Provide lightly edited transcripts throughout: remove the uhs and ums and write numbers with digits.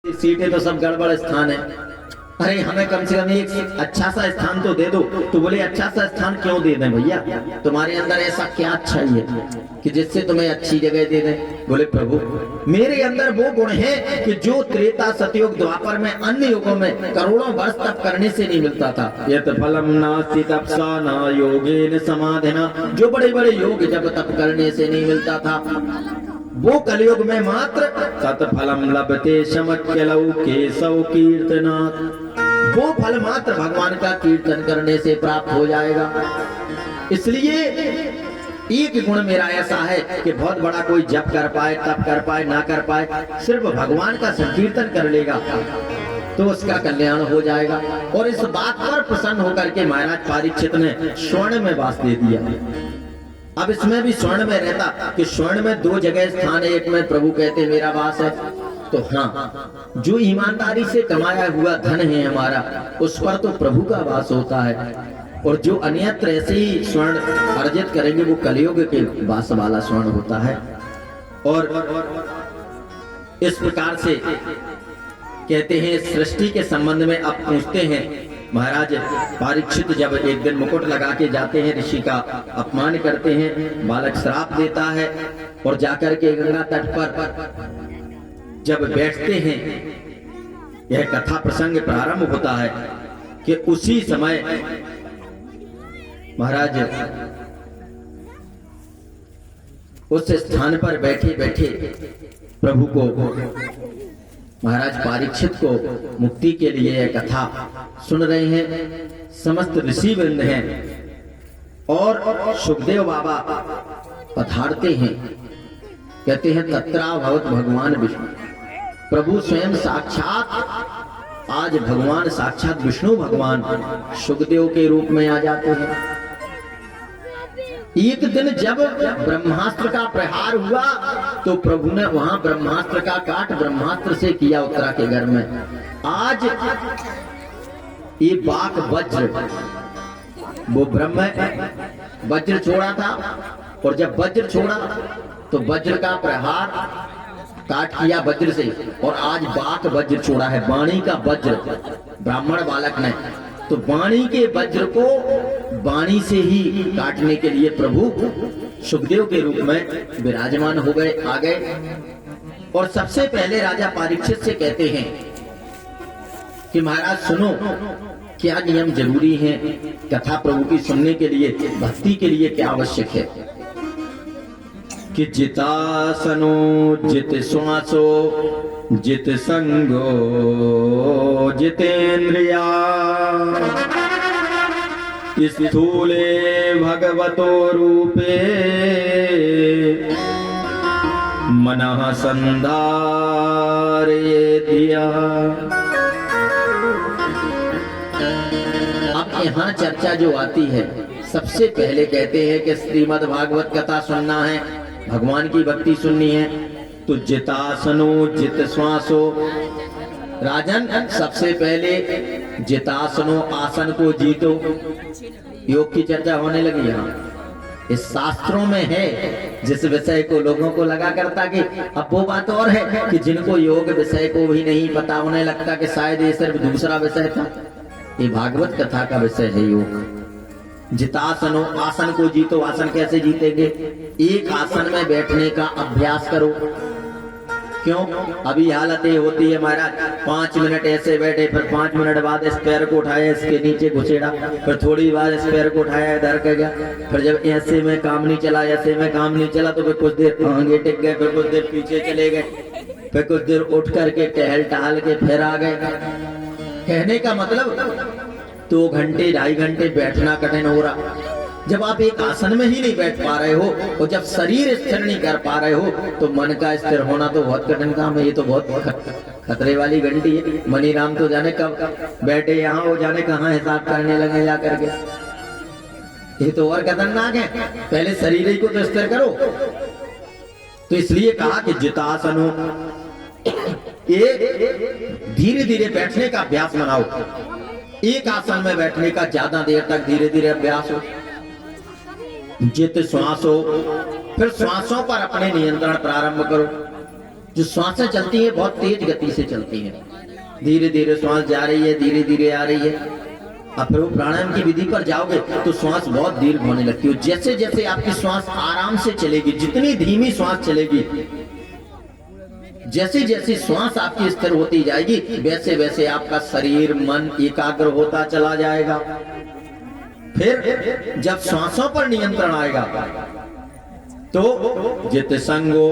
सीटें तो सब गड़बड़ स्थान है। अरे हमें कम से कम एक अच्छा सा स्थान तो दे दो। तो बोले अच्छा सा स्थान क्यों दे दें भैया, तुम्हारे अंदर ऐसा क्या अच्छा ही है कि जिससे तुम्हें अच्छी जगह दे दें। बोले प्रभु मेरे अंदर वो गुण है कि जो त्रेता सतयुग द्वापर में अन्य युगों में करोड़ों वर्ष तप करने से नहीं मिलता था। यत फलम नास्ति तपसा न योगेन समाधिना, जो बड़े बड़े योग जब तप करने से नहीं मिलता था वो कलयुग में मात्र सतफलम लभते शमक्यलौ केशव कीर्तनात्, वो फल मात्र भगवान का कीर्तन करने से प्राप्त हो जाएगा। इसलिए एक गुण मेरा ऐसा है कि बहुत बड़ा कोई जप कर पाए, तप कर पाए, ना कर पाए, सिर्फ भगवान का संकीर्तन कर लेगा तो उसका कल्याण हो जाएगा। और इस बात पर प्रसन्न होकर के महाराज परीक्षित ने स्वर्ण में वास दे दिया। अब इसमें भी स्वर्ण में रहता कि स्वर्ण में दो जगह स्थान है, एक में प्रभु कहते मेरा वास है। तो हाँ, जो ईमानदारी से कमाया हुआ धन है हमारा, उस पर तो प्रभु का वास होता है। और जो अन्यत्र ऐसे ही स्वर्ण अर्जित करेंगे वो कलयुग के वास वाला स्वर्ण होता है। और इस प्रकार से कहते हैं सृष्टि के संबंध में अब पूछते हैं महाराज परीक्षित जब एक दिन मुकुट लगा के जाते हैं, ऋषि का अपमान करते हैं, बालक श्राप देता है और जाकर के गंगा तट पर जब बैठते हैं, यह कथा प्रसंग प्रारंभ होता है कि उसी समय महाराज उस स्थान पर बैठे बैठे प्रभु को महाराज परीक्षित को मुक्ति के लिए यह कथा सुन रहे हैं। समस्त ऋषि वृंद हैं और सुखदेव बाबा पधारते हैं। कहते हैं तत्रा भवत भगवान विष्णु, प्रभु स्वयं साक्षात आज भगवान साक्षात विष्णु भगवान सुखदेव के रूप में आ जाते हैं। एक दिन जब ब्रह्मास्त्र का प्रहार हुआ तो प्रभु ने वहां ब्रह्मास्त्र का काट ब्रह्मास्त्र से किया उत्तरा के घर में। आज ये बाक वज्र, वो ब्रह्म वज्र छोड़ा था और जब वज्र छोड़ा तो वज्र का प्रहार काट किया वज्र से, और आज बाक वज्र छोड़ा है, वाणी का वज्र ब्राह्मण बालक ने। तो वाणी के वज्र को वाणी से ही काटने के लिए प्रभु सुखदेव के रूप में विराजमान हो गए, आ गए। और सबसे पहले राजा परीक्षित से कहते हैं कि महाराज सुनो, क्या नियम जरूरी है कथा प्रभु की सुनने के लिए, भक्ति के लिए क्या आवश्यक है। कि जितासनो जित श्वासो जित संगो जितेन्द्रिया, स्थूले भगवतो रूपे मनः संधारयेतिया। अब यहाँ चर्चा जो आती है, सबसे पहले कहते हैं कि श्रीमद् भागवत कथा सुनना है, भगवान की भक्ति सुननी है, तो जितासनो जित श्वासो। राजन सबसे पहले जितासनो आसन को जीतो। योग की चर्चा होने लगी यहाँ, इस शास्त्रों में है जिस विषय को लोगों को लगा करता कि अब वो बात और है कि जिनको योग विषय को भी नहीं पता, उन्हें लगता कि शायद ये सिर्फ दूसरा विषय था। ये भागवत कथा का विषय है योग। जितासनो आसन को जीतो। आसन कैसे जीतेंगे? एक आसन में बैठने का अभ्यास करो। क्यों? अभी हालत ये होती है महाराज, 5 मिनट ऐसे बैठे, फिर 5 मिनट बाद इस पैर को उठाया, इसके नीचे घुसेड़ा, फिर थोड़ी बाद इस पैर को उठाया, इधर कर गया, फिर जब ऐसे में काम नहीं चला, ऐसे में काम नहीं चला, तो फिर कुछ देर आगे टिक गए, फिर कुछ देर पीछे चले गए, फिर कुछ देर उठ करके टहल टहल के फिर आ गए। कहने का मतलब 2 घंटे 2.5 घंटे बैठना कठिन हो रहा। जब आप एक आसन में ही नहीं बैठ पा रहे हो और जब शरीर स्थिर नहीं कर पा रहे हो तो मन का स्थिर होना तो बहुत कठिन काम है। ये तो बहुत खतरे वाली घंटी है। मनी राम तो जाने कब बैठे यहाँ, वो जाने कहाँ हिसाब करने लगे जा करके। ये तो और खतरनाक है। पहले शरीर ही को तो स्थिर करो। तो इसलिए कहा कि जितासनो, ये धीरे धीरे बैठने का अभ्यास बनाओ। एक आसन में बैठने का ज्यादा देर तक धीरे धीरे अभ्यास हो। जित श्वास हो, फिर श्वासों पर अपने नियंत्रण प्रारंभ करो। जो श्वासें चलती है बहुत तेज गति से चलती है, धीरे धीरे श्वास जा रही है, धीरे धीरे आ रही है। अब फिर वो प्राणायाम की विधि पर जाओगे तो श्वास बहुत दीर्घ होने लगती है। जैसे जैसे आपकी श्वास आराम से चलेगी, जितनी धीमी श्वास चलेगी, जैसे जैसे श्वास आपकी स्थिर होती जाएगी, वैसे वैसे आपका शरीर मन एकाग्र होता चला जाएगा। फिर जब श्वासों पर नियंत्रण आएगा तो जित संगो,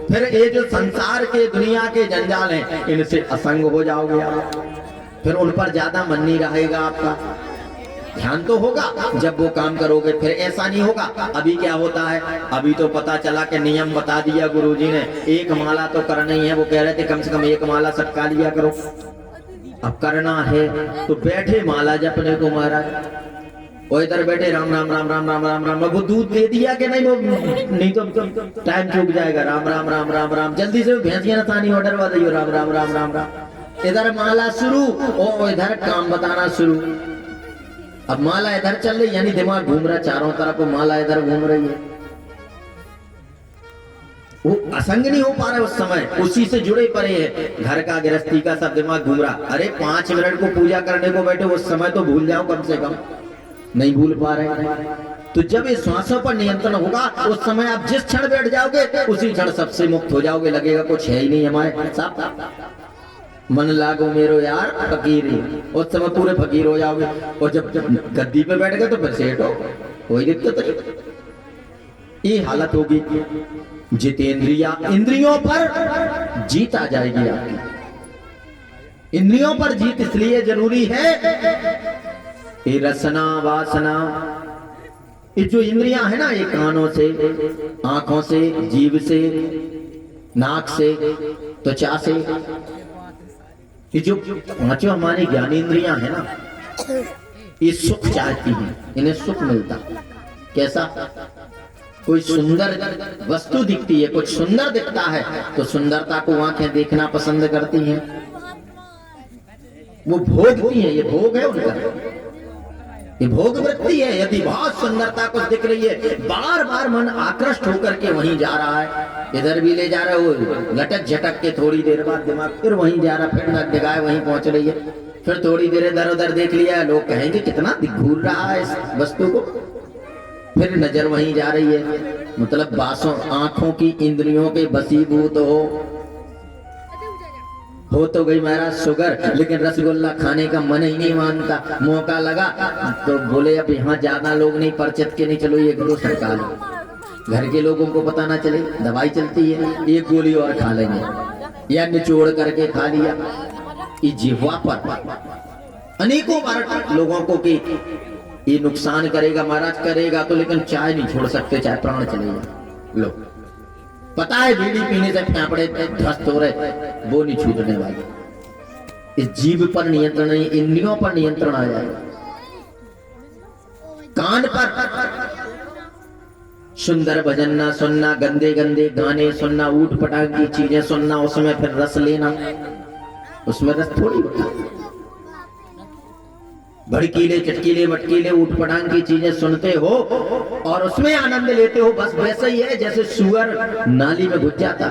फिर ये जो संसार के दुनिया के जंजाल हैं इनसे असंग हो जाओगे आप। फिर उन पर ज्यादा मन नहीं रहेगा आपका, ध्यान तो होगा जब वो काम करोगे। फिर ऐसा नहीं होगा, अभी क्या होता है, अभी तो पता चला कि नियम बता दिया गुरुजी ने, एक माला तो करना ही है। वो कह रहे थे कम से कम एक माला सबका लिया करो। अब करना है तो बैठे माला जपने को महाराज, वो इधर बैठे राम राम राम राम राम राम राम। वो दूध दे दिया कि नहीं, वो नहीं तो टाइम चूक जाएगा। राम राम राम राम राम, जल्दी से भैंसियां नसानी ऑर्डर वा दियो, राम राम राम राम राम। इधर माला शुरू और इधर काम बताना शुरू। अब माला इधर चल रही, यानी दिमाग घूम रहा चारों तरफ, माला इधर घूम रही है। वो असंग नहीं हो पा रहा उस समय, उसी से जुड़े पड़े हैं। घर का गृहस्थी का सब दिमाग घूम रहा। अरे 5 मिनट को पूजा करने को बैठे, उस समय तो भूल जाओ कम से कम, नहीं भूल पा रहे। तो जब ये श्वासों पर नियंत्रण होगा उस समय आप जिस क्षण बैठ जाओगे उसी क्षण सबसे मुक्त हो जाओगे। लगेगा कुछ है ही नहीं हमारे साथ, मन लागो मेरो यार फकीरी, उस समय पूरे फकीर हो जाओगे। और जब गद्दी पे बैठ गए तो फिर सेठ हो, कोई दिक्कत नहीं। ये हालत होगी। जितेंद्रिया, इंद्रियों पर जीत आ जाएगी आपकी। इंद्रियों पर जीत इसलिए जरूरी है, ये रसना वासना, ये जो इंद्रियां है ना, ये कानों से, आंखों से, जीभ से, नाक से, त्वचा से, ये जो 5 हमारी ज्ञानेंद्रियां है ना, ये सुख चाहती हैं, इन्हें सुख मिलता। कैसा? कोई सुंदर वस्तु दिखती है, कुछ सुंदर दिखता है तो सुंदरता को आंखें देखना पसंद करती हैं, वो भोगती हैं। ये भोग है उनका, ये भोग वृत्ति है। यदि बहुत सुंदरता कुछ दिख रही है, बार बार मन आकृष्ट होकर के वहीं जा रहा है, इधर भी ले जा रहा है, वो लटक झटक के थोड़ी देर बाद दिमाग फिर वहीं जा रहा, फिर नक दिखाए वहीं पहुंच रही है। फिर थोड़ी देर इधर उधर देख लिया, लोग कहेंगे कितना घूर रहा है इस वस्तु को, फिर नजर वहीं जा रही है। मतलब बासों, आंखों की इंद्रियों के बसीभूत हो तो गई महाराज शुगर, लेकिन रसगुल्ला खाने का मन ही नहीं मानता। मौका लगा तो बोले अब यहाँ ज्यादा लोग नहीं, परचत के नहीं, चलो ये करो सरकार, घर के लोगों को पता ना चले, दवाई चलती है, एक गोली और खा लेंगे, या निचोड़ करके खा लिया। ये जिह्वा पर अनेकों बार लोगों को कि ये नुकसान करेगा महाराज, करेगा तो, लेकिन चाय नहीं छोड़ सकते, चाहे प्राण चले जाए। लो पता है बीड़ी पीने से फेफड़े ध्वस्त हो रहे, वो नहीं छूटने वाले। इस जीभ पर नियंत्रण, इंद्रियों पर नियंत्रण आ जाएगा। कान पर सुंदर भजन ना सुनना, गंदे गंदे गाने सुनना, ऊट पटांग की चीजें सुनना, उसमें फिर रस लेना, उसमें रस थोड़ी होता। भड़कीले चटकीले मटकीले ऊट पटांग की चीजें सुनते हो और उसमें आनंद लेते हो, बस वैसे ही है जैसे सुअर नाली में घुस जाता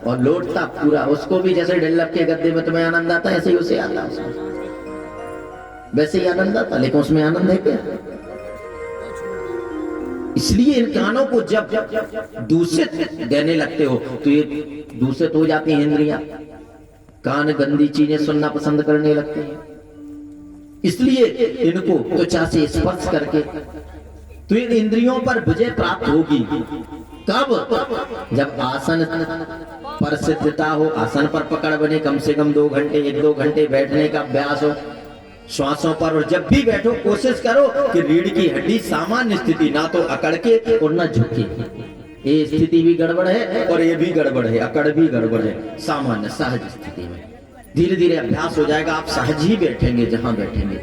और लौटता पूरा, उसको भी जैसे डल्लप के गद्दे में तुम्हें आनंद आता है, ऐसे ही उसे आता, वैसे ही आनंद आता, लेकिन उसमें आनंद है क्या? इसलिए इन कानों को जब दूषित देने लगते हो तो ये दूषित हो जाती हैं इंद्रियां, कान गंदी चीजें सुनना पसंद करने लगते हैं। इसलिए इनको त्वचा से स्पर्श करके तो इन इंद्रियों पर विजय प्राप्त होगी। कब? जब आसन पर सिद्धता हो, आसन पर पकड़ बने, कम से कम 2 घंटे 1-2 घंटे बैठने का अभ्यास हो श्वासों पर। और जब भी बैठो कोशिश करो कि रीढ़ की हड्डी सामान्य स्थिति, ना तो अकड़ के और ना झुके। ये स्थिति भी गड़बड़ है और ये भी गड़बड़ है, अकड़ भी गड़बड़ है। सामान्य सहज स्थिति में धीरे धीरे अभ्यास हो जाएगा, आप सहज ही बैठेंगे जहां बैठेंगे।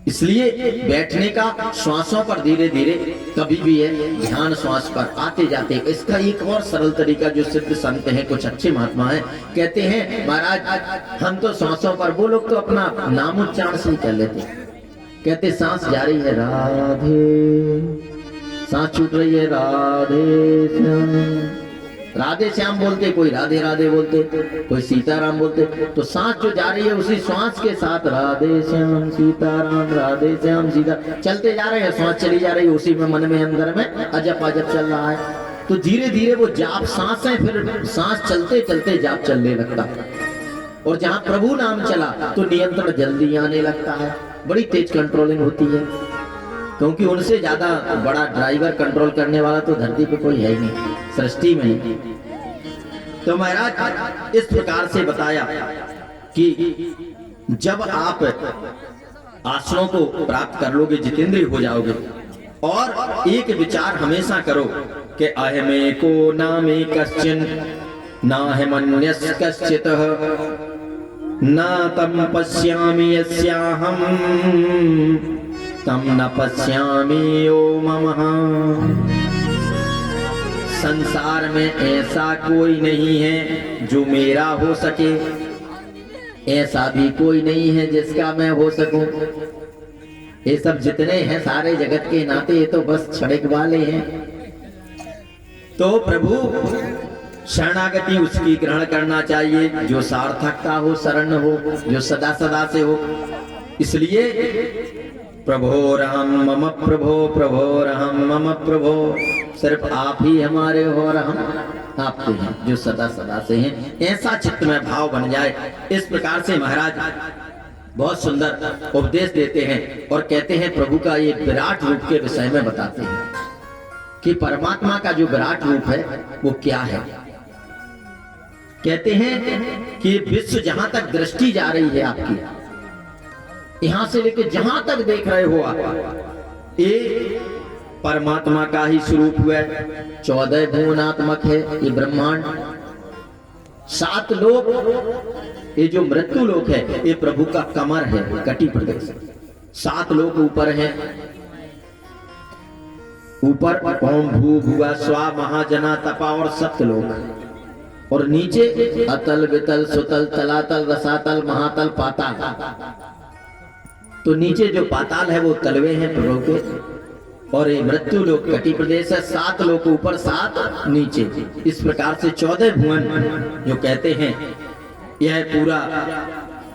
इसलिए बैठने का श्वासों पर धीरे धीरे कभी भी है ध्यान श्वास पर आते जाते। इसका एक और सरल तरीका जो सिद्ध संत हैं, कुछ अच्छे महात्मा हैं, कहते हैं महाराज हम तो श्वासों पर, वो लोग तो अपना नाम उच्चारण से ही कर लेते, कहते सांस जा रही है राधे, सांस छूट रही है राधे, राधे श्याम बोलते, कोई राधे राधे बोलते, कोई सीताराम बोलते। तो सांस जो जा रही है उसी श्वास के साथ राधे श्याम सीताराम राधे श्याम सीता चलते जा रहे हैं, श्वास चली जा रही है, उसी में मन में अंदर में अजप अजप चल रहा है। तो धीरे धीरे वो जाप सांस है, फिर सांस चलते चलते जाप चलने लगता है। और जहां प्रभु नाम चला तो नियंत्रण जल्दी आने लगता है, बड़ी तेज कंट्रोलिंग होती है, क्योंकि उनसे ज्यादा बड़ा ड्राइवर कंट्रोल करने वाला तो धरती पे कोई है नहीं, सृष्टि में ही। तो महाराज इस प्रकार से बताया कि जब आप आसनों को प्राप्त कर लोगे, जितेंद्रिय हो जाओगे, और एक विचार हमेशा करो कि अहमे को नामे कश्चिन नाहमन्यस् कश्चितः न तम पश्यामि यस्याहं तम न पश्यामि ओ ममः। संसार में ऐसा कोई नहीं है जो मेरा हो सके, ऐसा भी कोई नहीं है जिसका मैं हो सकूं। ये सब जितने हैं सारे जगत के नाते, ये तो बस क्षणिक वाले हैं। तो प्रभु शरणागति उसकी ग्रहण करना चाहिए जो सार्थकता हो, शरण हो, जो सदा सदा से हो। इसलिए प्रभोरहम मम प्रभो प्रभोरहम मम प्रभो, सिर्फ आप ही हमारे हो और हम आपके हैं जो सदा सदा से हैं। ऐसा चित्त में भाव बन जाए। इस प्रकार से महाराज बहुत सुंदर उपदेश देते हैं और कहते हैं प्रभु का ये विराट रूप के विषय में बताते हैं कि परमात्मा का जो विराट रूप है वो क्या है। कहते हैं कि विश्व जहां तक दृष्टि जा रही है आपकी, यहां से लेकर जहां तक देख रहे हो आप, ये परमात्मा का ही स्वरूप हुआ। 14 भुवनात्मक है ये ब्रह्मांड। 7 लोक, ये जो मृत्यु लोक है ये प्रभु का कमर है, कटी प्रदेश। 7 लोक ऊपर है, ऊपर ओम भू भुवा स्वा महाजना तपा और सप्तलोक, और नीचे अतल वितल सुतल तलातल रसातल महातल पाताल। तो नीचे जो पाताल है वो तलवे हैं प्रभु के, और ये मृत्यु लोक कटी प्रदेश है। 7 लोक ऊपर 7 नीचे, इस प्रकार से 14 भुवन जो कहते हैं यह पूरा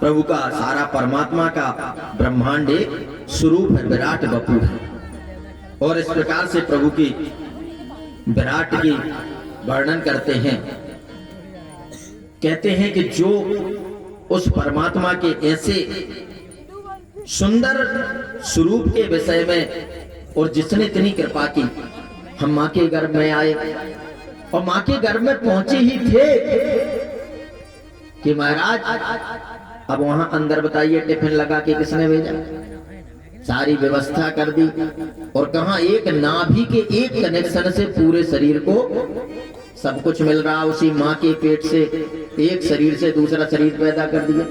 प्रभु का सारा परमात्मा का ब्रह्मांड एक स्वरूप है, विराट वपु है। और इस प्रकार से प्रभु की विराट की वर्णन करते हैं। कहते हैं कि जो उस परमात्मा के ऐसे सुंदर स्वरूप के विषय में और जिसने इतनी कृपा की, हम माँ के गर्भ में आए और माँ के गर्भ में पहुंचे ही थे कि महाराज अब वहां अंदर बताइए टिफिन लगा के किसने भेजा, सारी व्यवस्था कर दी। और कहा एक नाभि के एक कनेक्शन से पूरे शरीर को सब कुछ मिल रहा, उसी माँ के पेट से एक शरीर से दूसरा शरीर पैदा कर दिया।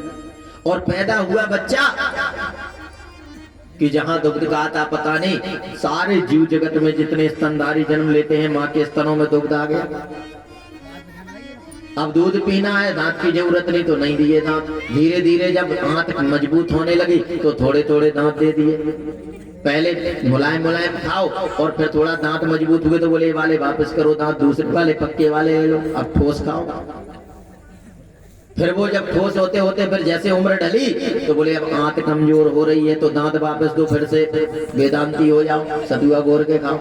और पैदा हुआ बच्चा कि जहां दुग्ध का आता पता नहीं, सारे जीव जगत में जितने स्तनधारी जन्म लेते हैं माँ के स्तनों में दुग्ध आ गया। अब दूध पीना है, दांत की जरूरत नहीं तो नहीं दिए दांत। धीरे धीरे जब आंत मजबूत होने लगी तो थोड़े थोड़े दांत दे दिए। पहले मुलायम मुलायम खाओ और फिर थोड़ा दांत मजबूत हुए तो बोले वाले वापस करो दांत, दूसरे वाले पक्के वाले ले लो, अब ठोस खाओ। फिर वो जब ठोस होते होते फिर जैसे उम्र ढली तो बोले अब आंत कमजोर हो रही है तो दांत वापस दो, फिर से वेदांती हो जाओ, सतुआ घोर के खाओ।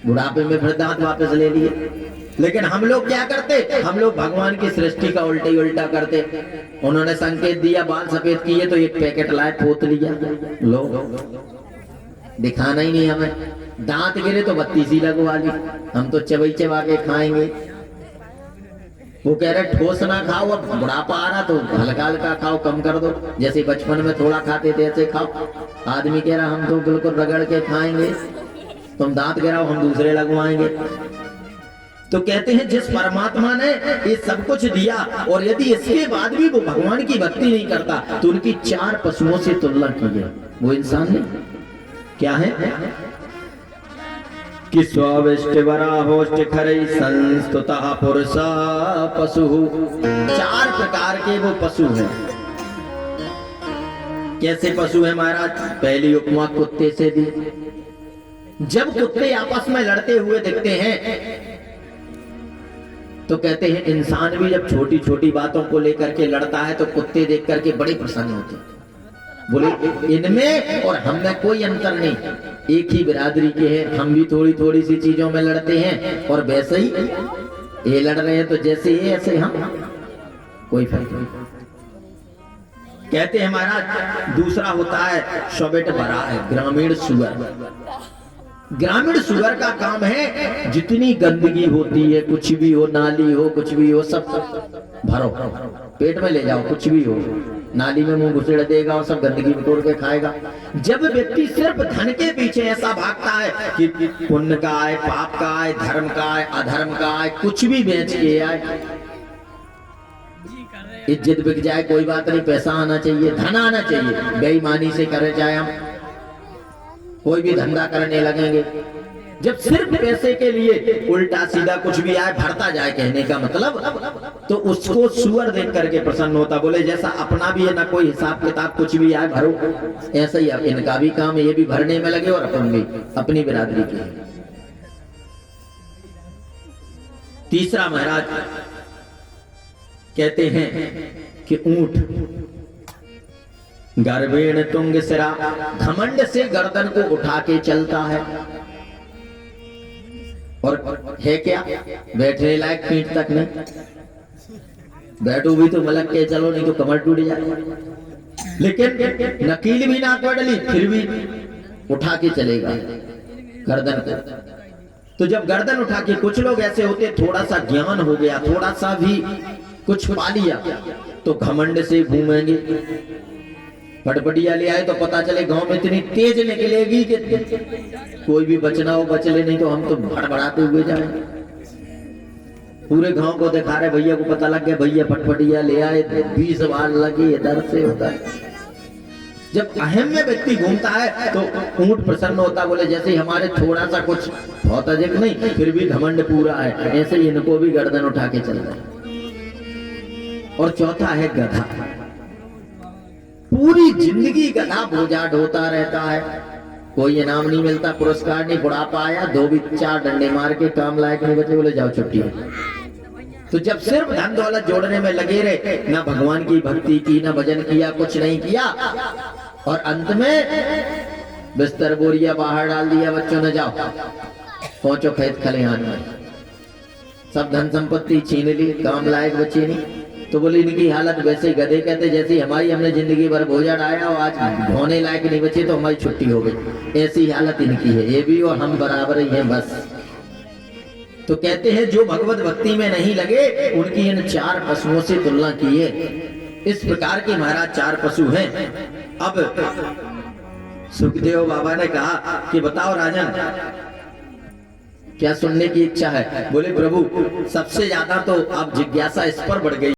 बुढ़ापे में फिर दांत वापस ले लिए। लेकिन हम लोग क्या करते, हम लोग भगवान की सृष्टि का उल्टा ही उल्टा करते। उन्होंने संकेत दिया बाल सफेद किए तो एक पैकेट लाए पोत लिया, लो दिखाना ही नहीं हमें। दांत गिरे तो बत्ती सी लगवा ली, हम तो चबई चबा के खाएंगे। वो कह रहे ठोस ना खाओ, अब बुढ़ापा आ रहा तो हल्का हल्का खाओ, कम कर दो, जैसे बचपन में थोड़ा खाते थे ऐसे खाओ। आदमी कह रहा हम तो बिल्कुल रगड़ के खाएंगे, तुम दांत गिराओ हम दूसरे लगवाएंगे। तो कहते हैं जिस परमात्मा ने ये सब कुछ दिया और यदि इसके बाद भी वो भगवान की भक्ति नहीं करता तो उनकी 4 पशुओं से तुलना की है। वो इंसान ने क्या है कि स्वाविष्ट वराहोष्ट खरई संस्तुतः पुरुषा पशु। 4 प्रकार के वो पशु हैं। कैसे पशु है महाराज? पहली उपमा कुत्ते से दी। जब कुत्ते आपस में लड़ते हुए दिखते हैं तो कहते हैं इंसान भी जब छोटी छोटी बातों को लेकर के लड़ता है तो कुत्ते देख करके बड़े प्रसन्न होते हैं। बोले इनमें और हम में कोई अंतर नहीं, एक ही बिरादरी के हैं, हम भी थोड़ी थोड़ी सी चीजों में लड़ते हैं और वैसे ही ये लड़ रहे हैं, तो जैसे ये ऐसे हम, कोई फर्क नहीं। कहते हैं महाराज दूसरा होता है शौबेट भरा है ग्रामीण सुअर। ग्रामीण सुअर का काम है जितनी गंदगी होती है, कुछ भी हो, नाली हो, कुछ भी हो, सब भरो, पेट में ले जाओ, कुछ भी हो, नाली में मुंह घुसेड़ देगा और सब गंदगी तोड़ के खाएगा। जब व्यक्ति सिर्फ धन के पीछे ऐसा भागता है कि पुण्य का आए, पाप का आए, धर्म का आए, अधर्म का आए, कुछ भी बेच के आए, इज्जत बिक जाए कोई बात नहीं, पैसा आना चाहिए, धन आना चाहिए, बेईमानी से करे जाए, हम कोई भी धंधा करने लगेंगे। जब सिर्फ पैसे के लिए उल्टा सीधा कुछ भी आए भरता जाए, कहने का मतलब, तो उसको सुअर देख करके प्रसन्न होता। बोले जैसा अपना भी है ना कोई हिसाब किताब, कुछ भी आए भरो, ऐसा ही इनका भी काम है, ये भी भरने में लगे और अपन भी अपनी बिरादरी के। तीसरा महाराज कहते हैं कि ऊंट गर्वेण तुंग सिरा, घमंड से गर्दन को उठा के चलता है, और है क्या बैठने लायक पीठ तक नहीं, बैठो भी तो मलक के चलो, नहीं तो कमर टूट जाए। लेकिन नकील भी ना पड़ली फिर भी उठा के चलेगा गर्दन को। तो जब गर्दन उठा के, कुछ लोग ऐसे होते थोड़ा सा ज्ञान हो गया, थोड़ा सा भी कुछ पा लिया तो घमंड से घूमेंगे, फटफटिया ले आए तो पता चले गांव में इतनी तेज निकलेगी कि कोई भी बचना हो बच ले, नहीं तो हम तो भड़बड़ाते हुए जाए। पूरे गांव को दिखा रहे, भैया को पता लग गया, भैया फटफटिया ले आए, 20 बार लगी, इधर से होता है। जब अहम में व्यक्ति घूमता है तो ऊंट प्रसन्न होता। बोले जैसे हमारे थोड़ा सा कुछ, बहुत अधिक नहीं, फिर भी घमंड पूरा है, ऐसे ही इनको भी गर्दन उठा के चल रहे। और चौथा है गधा। पूरी जिंदगी गधा बोझा ढोता रहता है, कोई इनाम नहीं मिलता, पुरस्कार नहीं, बुढ़ापा आया, 2-4 डंडे मार के काम लायक नहीं बचे, बोले जाओ छुट्टी है। तो जब सिर्फ धन दौलत जोड़ने में लगे रहे, ना भगवान की भक्ति की, ना भजन किया, कुछ नहीं किया, और अंत में बिस्तर बोरिया बाहर डाल दिया, बच्चों ने जाओ पहुंचो खेत खलिहान में, सब धन संपत्ति छीन ली, काम लायक बची नहीं। तो बोले इनकी हालत वैसे ही, गधे कहते जैसी हमारी, हमने जिंदगी भर बोझा डाया और आज ढोने लायक नहीं बचे तो हमारी छुट्टी हो गई, ऐसी हालत इनकी है। ये भी और हम बराबर ही हैं बस। तो कहते हैं जो भगवत भक्ति में नहीं लगे उनकी इन 4 पशुओं से तुलना की है। इस प्रकार के महाराज 4 पशु हैं। अब सुखदेव बाबा ने कहा कि बताओ राजन, क्या सुनने की इच्छा है? बोले प्रभु सबसे ज्यादा तो अब जिज्ञासा इस पर बढ़ गई